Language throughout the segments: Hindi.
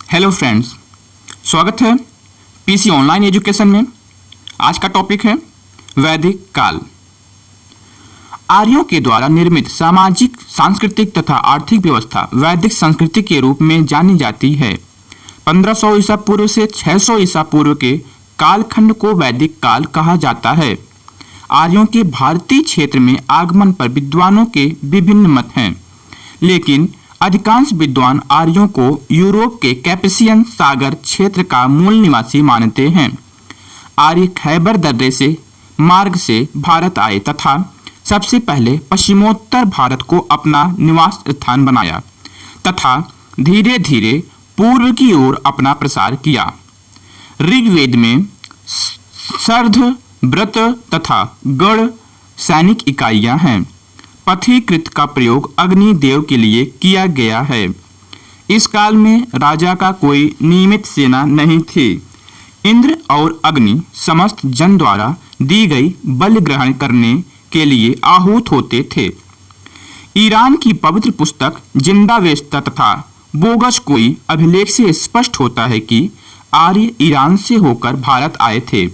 हेलो फ्रेंड्स, स्वागत है पीसी ऑनलाइन एजुकेशन में। आज का टॉपिक है वैदिक काल। आर्यों के द्वारा निर्मित सामाजिक, सांस्कृतिक तथा आर्थिक व्यवस्था वैदिक संस्कृति के रूप में जानी जाती है। 1500 ईसा पूर्व से 600 ईसा पूर्व के कालखंड को वैदिक काल कहा जाता है। आर्यों के भारतीय क्षेत्र में आगमन पर विद्वानों के विभिन्न मत हैं, लेकिन अधिकांश विद्वान आर्यों को यूरोप के कैस्पियन सागर क्षेत्र का मूल निवासी मानते हैं। आर्य खैबर दर्रे से मार्ग से भारत आए तथा सबसे पहले पश्चिमोत्तर भारत को अपना निवास स्थान बनाया तथा धीरे धीरे पूर्व की ओर अपना प्रसार किया। ऋग्वेद में सर्ध, व्रत तथा गढ़ सैनिक इकाइयां हैं। पथीकृत का प्रयोग अग्नि देव के लिए किया गया है। इस काल में राजा का कोई नियमित सेना नहीं थी। इंद्र और अग्नि समस्त जन द्वारा दी गई बलि ग्रहण करने के लिए आहूत होते थे। ईरान की पवित्र पुस्तक जिंदावेस्ता तथा बोगस कोई अभिलेख से स्पष्ट होता है कि आर्य ईरान से होकर भारत आए थे।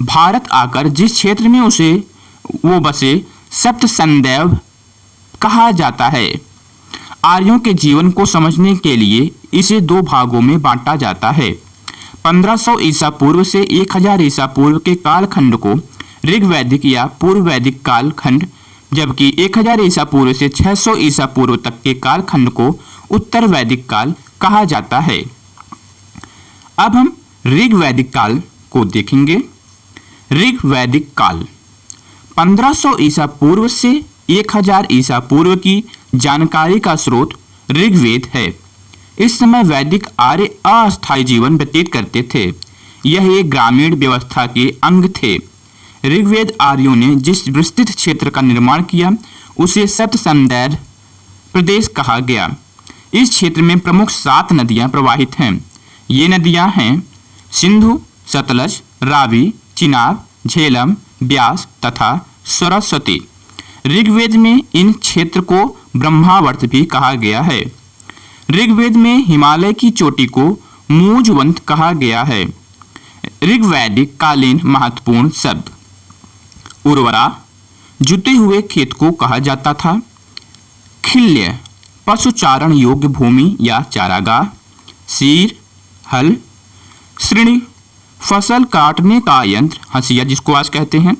भारत आकर जिस क्षेत्र में वो बसे सप्त संदैव कहा जाता है। आर्यों के जीवन को समझने के लिए इसे दो भागों में बांटा जाता है। 1500 ईसा पूर्व से 1000 ईसा पूर्व के कालखंड को ऋग्वैदिक या पूर्व वैदिक कालखंड, जबकि 1000 ईसा पूर्व से 600 ईसा पूर्व तक के कालखंड को उत्तर वैदिक काल कहा जाता है। अब हम ऋग्वैदिक काल को देखेंगे। ऋग्वैदिक काल 1500 ईसा पूर्व से 1000 ईसा पूर्व की जानकारी का स्रोत ऋग्वेद है। इस समय वैदिक आर्य अस्थायी जीवन व्यतीत करते थे। यह एक ग्रामीण व्यवस्था के अंग थे। ऋग्वेद आर्यों ने जिस विस्तृत क्षेत्र का निर्माण किया उसे सप्तसंदैव प्रदेश कहा गया। इस क्षेत्र में प्रमुख 7 नदियां प्रवाहित हैं। ये नदियां हैं सिंधु, सतलज, रावी, चिनाब, झेलम, ब्यास तथा सरस्वती। ऋग्वेद में इन क्षेत्र को ब्रह्मावर्त भी कहा गया है। ऋग्वेद में हिमालय की चोटी को मूजवंत कहा गया है। ऋग्वैदिक कालीन महत्वपूर्ण शब्द उर्वरा, जुते हुए खेत को कहा जाता था। खिल्य, पशुचारण योग्य भूमि या चारागाह। सीर, हल। श्रेणी, फसल काटने का यंत्र, हंसिया जिसको आज कहते हैं।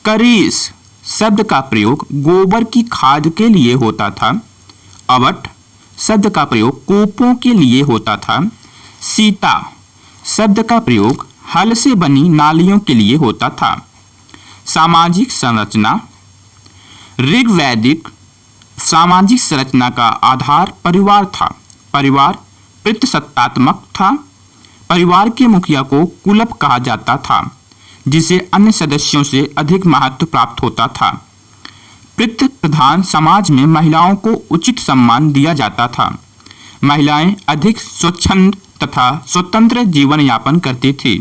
करीस शब्द का प्रयोग गोबर की खाद के लिए होता था। अवट शब्द का प्रयोग कूपों के लिए होता था। सीता शब्द का प्रयोग हल से बनी नालियों के लिए होता था। सामाजिक संरचना, ऋग्वैदिक सामाजिक संरचना का आधार परिवार था। परिवार पितृसत्तात्मक था। परिवार के मुखिया को कुलप कहा जाता था, जिसे अन्य सदस्यों से अधिक महत्व प्राप्त होता था। पितृ प्रधान समाज में महिलाओं को उचित सम्मान दिया जाता था। महिलाएं अधिक स्वच्छंद तथा स्वतंत्र जीवन यापन करती थी।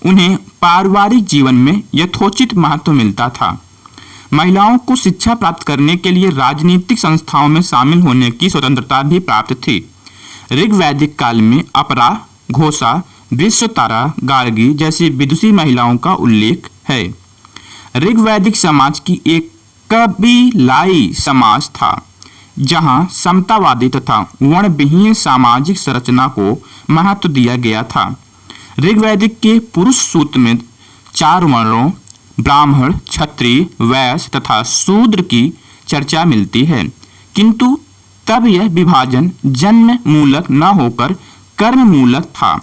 उन्हें पारिवारिक जीवन में यथोचित महत्व मिलता था। महिलाओं को शिक्षा प्राप्त करने के लिए राजनीतिक संस्थाओं में शामिल होने की स्वतंत्रता भी प्राप्त थी। ऋग्वैदिक काल में अपरा, घोषा, विश्वतारा, गार्गी जैसी विदुषी महिलाओं का उल्लेख है। ऋग्वैदिक समाज की एक कबीलाई समाज था, जहां समतावादी तथा वर्णविहीन सामाजिक संरचना को महत्व दिया गया था। ऋग्वैदिक के पुरुष सूत्र में 4 वर्णों ब्राह्मण, क्षत्रिय, वैश्य तथा शूद्र की चर्चा मिलती है, किंतु तब यह विभाजन जन्म मूलक न होकर कर्म मूलक था।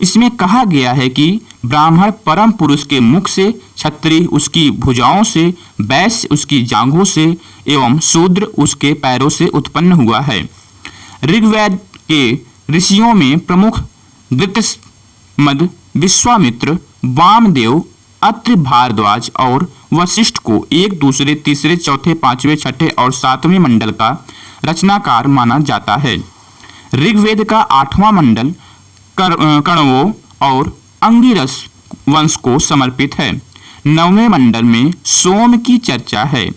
इसमें कहा गया है कि ब्राह्मण परम पुरुष के मुख से, क्षत्रिय उसकी भुजाओं से, वैश्य उसकी जांघों से एवं शूद्र उसके पैरों से उत्पन्न हुआ है। ऋग्वेद के ऋषियों में प्रमुख गृत्समद, विश्वामित्र, वामदेव, अत्रि, भारद्वाज और वशिष्ठ को एक दूसरे, तीसरे, चौथे, पांचवें, छठे और 7वें मंडल का रचनाकार माना जाता है। ऋग्वेद का 8वां मंडल कण्वों और अंगिरस वंश को समर्पित है। 9वें मंडल में सोम की चर्चा है।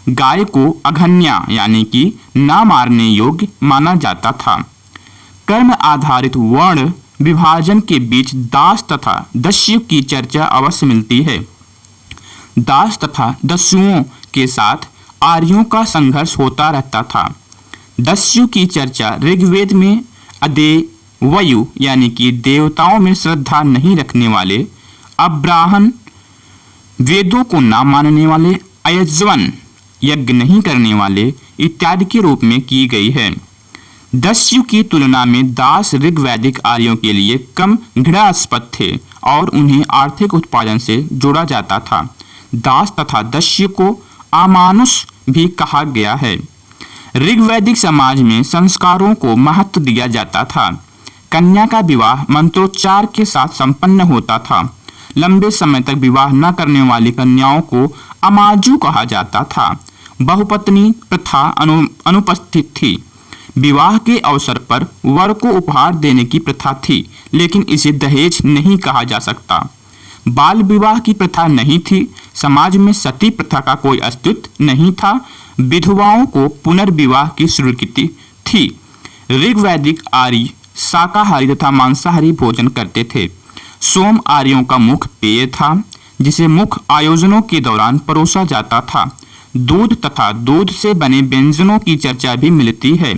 गाय को अघन्या यानी कि ना मारने योग्य माना जाता था। कर्म आधारित वर्ण विभाजन के बीच दास तथा दस्यु की चर्चा अवश्य मिलती है। दास तथा दस्युओं के साथ आर्यों का संघर्ष होता रहता था। दस्यु की चर्चा ऋग्वेद में अदेवयु यानी कि देवताओं में श्रद्धा नहीं रखने वाले, अब्राहन वेदों को न मानने वाले, अयज्वन यज्ञ नहीं करने वाले इत्यादि के रूप में की गई है। दस्यु की तुलना में दास ऋग्वैदिक आर्यों के लिए कम घृणास्पद थे और उन्हें आर्थिक उत्पादन से जोड़ा जाता था। दास तथा दस्यु को अमानुष भी कहा गया है। ऋग्वैदिक समाज में संस्कारों को महत्व दिया जाता था। कन्या का विवाह मंत्रोच्चार के साथ संपन्न होता था। लंबे समय तक विवाह न करने वाली कन्याओं को अमाजु कहा जाता था। बहुपत्नी प्रथा अनुपस्थित थी। विवाह के अवसर पर वर को उपहार देने की प्रथा थी, लेकिन इसे दहेज नहीं कहा जा सकता। बाल विवाह की प्रथा नहीं थी। समाज में सती प्रथा का कोई अस्तित्व नहीं था। विधवाओं को पुनर्विवाह की स्वीकृति थी। ऋग्वैदिक आर्य शाकाहारी तथा मांसाहारी भोजन करते थे। सोम आर्यों का मुख्य पेय था, जिसे मुख्य आयोजनों के दौरान परोसा जाता था। दूध तथा दूध से बने व्यंजनों की चर्चा भी मिलती है।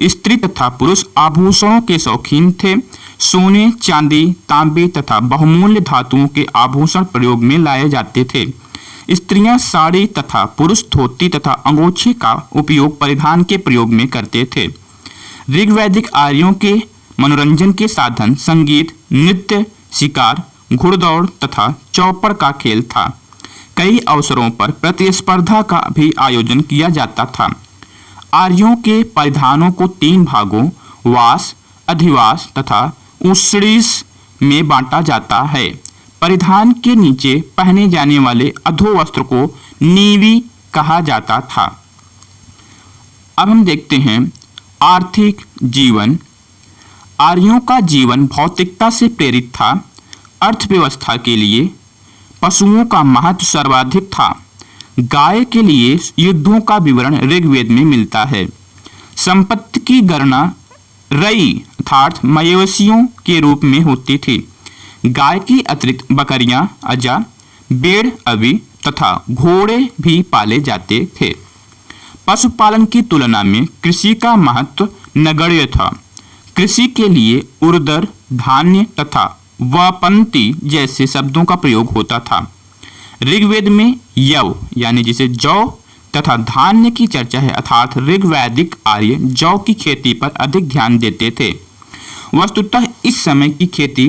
स्त्री तथा पुरुष आभूषणों के शौकीन थे। सोने, चांदी, तांबे तथा बहुमूल्य धातुओं के आभूषण प्रयोग में लाए जाते थे। स्त्रियां साड़ी तथा पुरुष धोती तथा अंगोछे का उपयोग परिधान के प्रयोग में करते थे। ऋग्वैदिक आर्यों के मनोरंजन के साधन संगीत, नृत्य, शिकार, घुड़दौड़ तथा चौपड़ का खेल था। कई अवसरों पर प्रतिस्पर्धा का भी आयोजन किया जाता था। आर्यों के परिधानों को 3 भागों वास, अधिवास तथा उषरीस में बांटा जाता है। परिधान के नीचे पहने जाने वाले अधोवस्त्र को नीवी कहा जाता था। अब हम देखते हैं आर्थिक जीवन। आर्यों का जीवन भौतिकता से प्रेरित था। अर्थव्यवस्था के लिए पशुओं का महत्व सर्वाधिक था। गाय के लिए युद्धों का विवरण ऋग्वेद में मिलता है। संपत्ति की गणना रई अर्थात मवेशियों के रूप में होती थी। गाय की अतिरिक्त बकरियां, अजा, भेड़, अवी तथा घोड़े भी पाले जाते थे। पशुपालन की तुलना में कृषि का महत्व नगण्य था। कृषि के लिए उर्दर, धान्य तथा वपंती जैसे शब्दों का प्रयोग होता था। ऋग्वेद में यव यानी जिसे जौ तथा धान्य की चर्चा है, अर्थात ऋग्वैदिक आर्य जौ की खेती पर अधिक ध्यान देते थे। वस्तुतः इस समय की खेती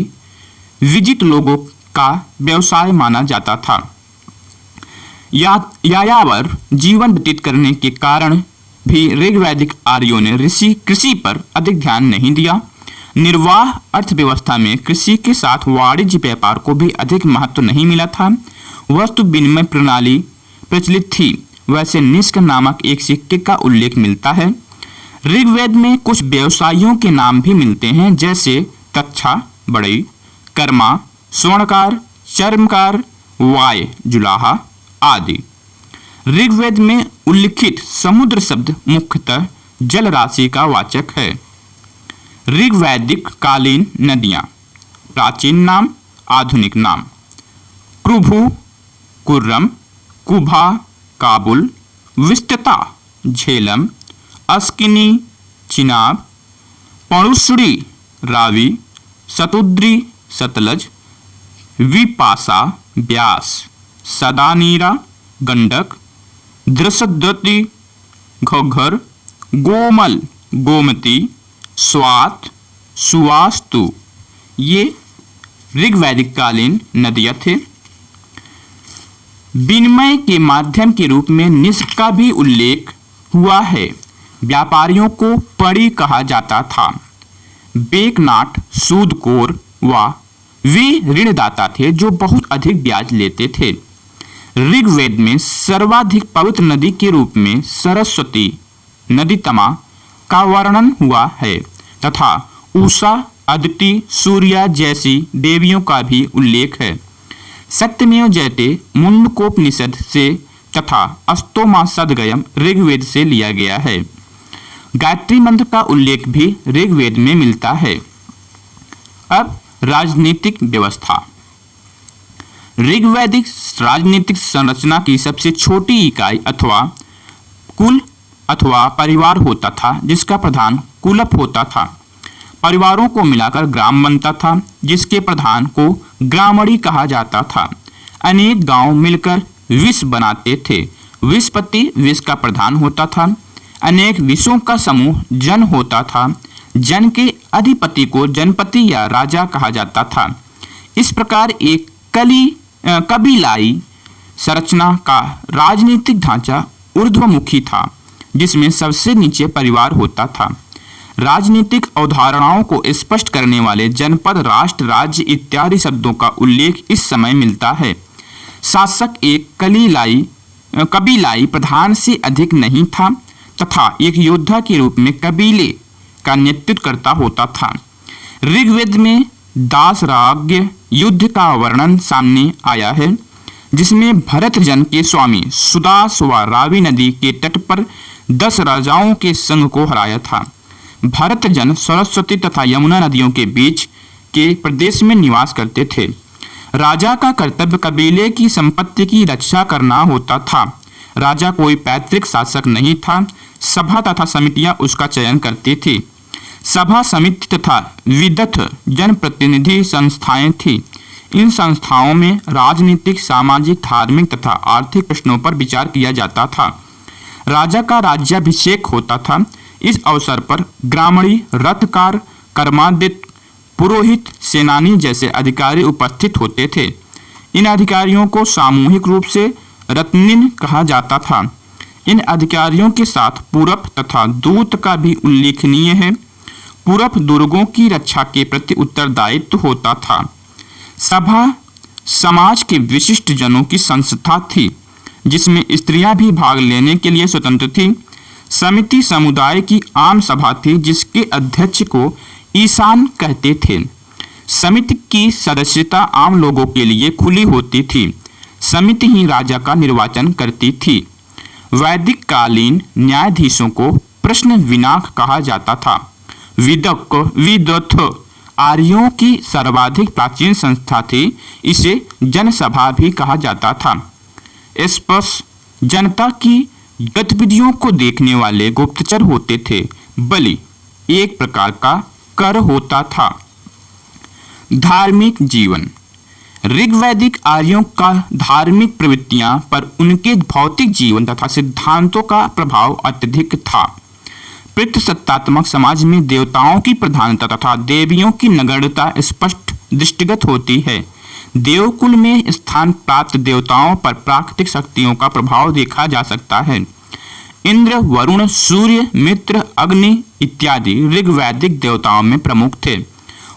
विजित लोगों का व्यवसाय माना जाता था। यायावर जीवन व्यतीत करने के कारण भी ऋग्वैदिक आर्यों ने कृषि पर अधिक ध्यान नहीं दिया। निर्वाह अर्थव्यवस्था में कृषि के साथ वाणिज्य व्यापार को भी अधिक महत्व नहीं मिला था। वस्तु विनिमय प्रणाली प्रचलित थी। वैसे निष्क नामक एक सिक्के का उल्लेख मिलता है। ऋग्वेद में कुछ व्यवसायियों के नाम भी मिलते हैं, जैसे तक्षा, बढ़ई, कर्मा, स्वर्णकार, चर्मकार, वाय, जुलाहा आदि। ऋग्वेद में उल्लिखित समुद्र शब्द मुख्यतः जल राशि का वाचक है। ऋग्वैदिक कालीन नदियां। प्राचीन नाम, आधुनिक नाम: कृभु, कुर्रम, कुभा, काबुल, विस्तता, झेलम, अस्किनी, चिनाब, पणुसुड़ी, रावी, शतुद्री, सतलज, विपासा, ब्यास, सदानीरा, गंडक, दृशद्वती, घग्गर, गोमल, गोमती, स्वात, सुवास्तु ये ऋग्वैदिक कालीन नदियां थे। विनिमय के माध्यम के रूप में निष्क का भी उल्लेख हुआ है। व्यापारियों को पड़ी कहा जाता था। बेकनाट, सूदखोर व वे ऋणदाता थे जो बहुत अधिक ब्याज लेते थे। ऋग्वेद में सर्वाधिक पवित्र नदी के रूप में सरस्वती नदी तमा का वर्णन हुआ है तथा उषा, अदिति, सूर्या जैसी देवियों का भी उल्लेख है। सत्यमेव जयते मुंडकोपनिषद से तथा अस्तोमा सदगयम ऋग्वेद से लिया गया है। गायत्री मंत्र का उल्लेख भी ऋग्वेद में मिलता है। अब राजनीतिक व्यवस्था। ऋग्वैदिक राजनीतिक संरचना की सबसे छोटी इकाई अथवा कुल अथवा परिवार होता था, जिसका प्रधान कुलप होता था। परिवारों को मिलाकर ग्राम बनता था, जिसके प्रधान को ग्रामणी कहा जाता था। अनेक गांव मिलकर विष बनाते थे। विषपति विष का प्रधान होता था। अनेक विषों का समूह जन होता था। जन के अधिपति को जनपति या राजा कहा जाता था। इस प्रकार एक कबीलाई संरचना का राजनीतिक ढांचा ऊर्ध्वमुखी था, जिसमें सबसे नीचे परिवार होता था। राजनीतिक अवधारणाओं को स्पष्ट करने वाले जनपद, राष्ट्र, राज्य इत्यादि शब्दों का उल्लेख इस समय मिलता है। शासक एक कबीलाई प्रधान से अधिक नहीं था तथा एक योद्धा के रूप में कबीले का नेतृत्व करता होता था। ऋग्वेद में दासराज्य युद्ध का वर्णन सामने आया है, जिसमें भरत जन के स्वामी सुदास व रावी नदी के तट पर 10 राजाओं के संघ को हराया था। भरत जन सरस्वती तथा यमुना नदियों के बीच के प्रदेश में निवास करते थे। राजा का कर्तव्य कबीले की संपत्ति की रक्षा करना होता था। राजा कोई पैतृक शासक नहीं था। सभा तथा समितियां उसका चयन करती थी। सभा, समिति तथा विदथ जनप्रतिनिधि संस्थाएं थी। इन संस्थाओं में राजनीतिक, सामाजिक, धार्मिक तथा आर्थिक प्रश्नों पर विचार किया जाता था। राजा का राज्याभिषेक होता था। इस अवसर पर ग्रामणी, रथकार, कर्मादित्य, पुरोहित, सेनानी जैसे अधिकारी उपस्थित होते थे। इन अधिकारियों को सामूहिक रूप से रत्निन कहा जाता था। इन अधिकारियों के साथ पूरप तथा दूत का भी उल्लेखनीय है। पूरप दुर्गों की रक्षा के प्रति उत्तरदायित्व होता था। सभा समाज के विशिष्ट जनों की संस्था थी, जिसमें स्त्रियां भी भाग लेने के लिए स्वतंत्र थी। समिति समुदाय की आम सभा थी, जिसके अध्यक्ष को ईशान कहते थे। समिति की सदस्यता आम लोगों के लिए खुली होती थी। समिति ही राजा का निर्वाचन करती थी। वैदिक कालीन न्यायाधीशों को प्रश्न विनाक कहा जाता था। विदथ आर्यों की सर्वाधिक प्राचीन संस्था थी। इसे जनसभा भी कहा जाता था। स्पष्ट जनता की गतिविधियों को देखने वाले गुप्तचर होते थे। बलि एक प्रकार का कर होता था। धार्मिक जीवन। ऋग्वैदिक आर्यों का धार्मिक प्रवृत्तियां पर उनके भौतिक जीवन तथा सिद्धांतों का प्रभाव अत्यधिक था। पितृसत्तात्मक समाज में देवताओं की प्रधानता तथा देवियों की नगण्यता स्पष्ट दृष्टिगत होती है। देवकुल में स्थान प्राप्त देवताओं पर प्राकृतिक शक्तियों का प्रभाव देखा जा सकता है। इंद्र, वरुण, सूर्य, मित्र, अग्नि इत्यादि ऋग्वैदिक देवताओं में प्रमुख थे।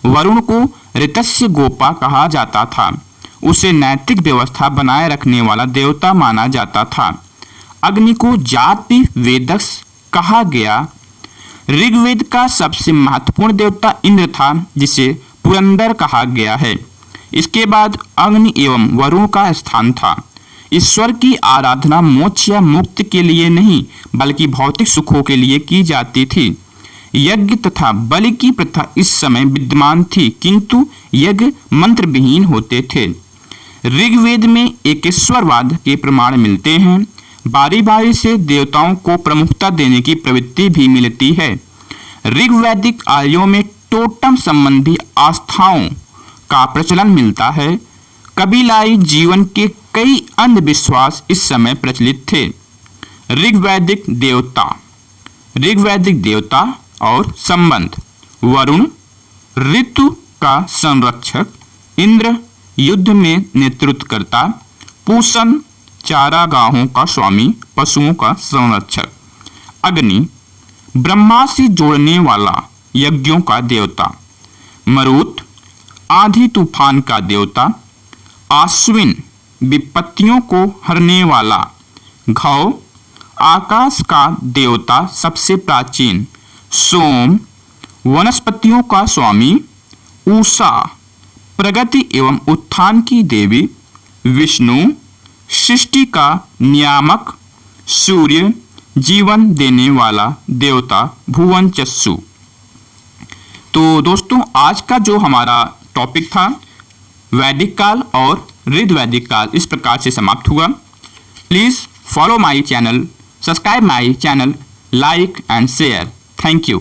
वरुण को ऋतस्य गोपा कहा जाता था। उसे नैतिक व्यवस्था बनाए रखने वाला देवता माना जाता था। अग्नि को जाति वेदस कहा गया। ऋग्वेद का सबसे महत्वपूर्ण देवता इंद्र था, जिसे पुरंदर कहा गया है। इसके बाद अग्नि एवं वरुण का स्थान था। ईश्वर की आराधना मोक्ष या मुक्ति के लिए नहीं, बल्कि भौतिक सुखों के लिए की जाती थी। यज्ञ तथा बलि की प्रथा इस समय विद्यमान थी, किंतु यज्ञ मंत्र विहीन होते थे। ऋग्वेद में एकेश्वरवाद के प्रमाण मिलते हैं। बारी बारी से देवताओं को प्रमुखता देने की प्रवृत्ति भी मिलती है। ऋग्वैदिक आर्यों में टोटम संबंधी आस्थाओं का प्रचलन मिलता है। कबीलाई जीवन के कई अंधविश्वास इस समय प्रचलित थे। ऋग्वैदिक देवता और संबंध। वरुण ऋतु का संरक्षक, इंद्र युद्ध में नेतृत्व करता, पूषण चारागाहों का स्वामी, पशुओं का संरक्षक। अग्नि ब्रह्मा से जोड़ने वाला, यज्ञों का देवता। मरुत आंधी तूफान का देवता। आश्विन विपत्तियों को हरने वाला। घौ आकाश का देवता, सबसे प्राचीन। सोम वनस्पतियों का स्वामी। उषा प्रगति एवं उत्थान की देवी। विष्णु सृष्टि का नियामक। सूर्य जीवन देने वाला देवता भुवनचस्सु। तो दोस्तों, आज का जो हमारा टॉपिक था वैदिक काल और ऋग्वैदिक काल, इस प्रकार से समाप्त हुआ। Please follow my channel, subscribe my channel, like and share. Thank you.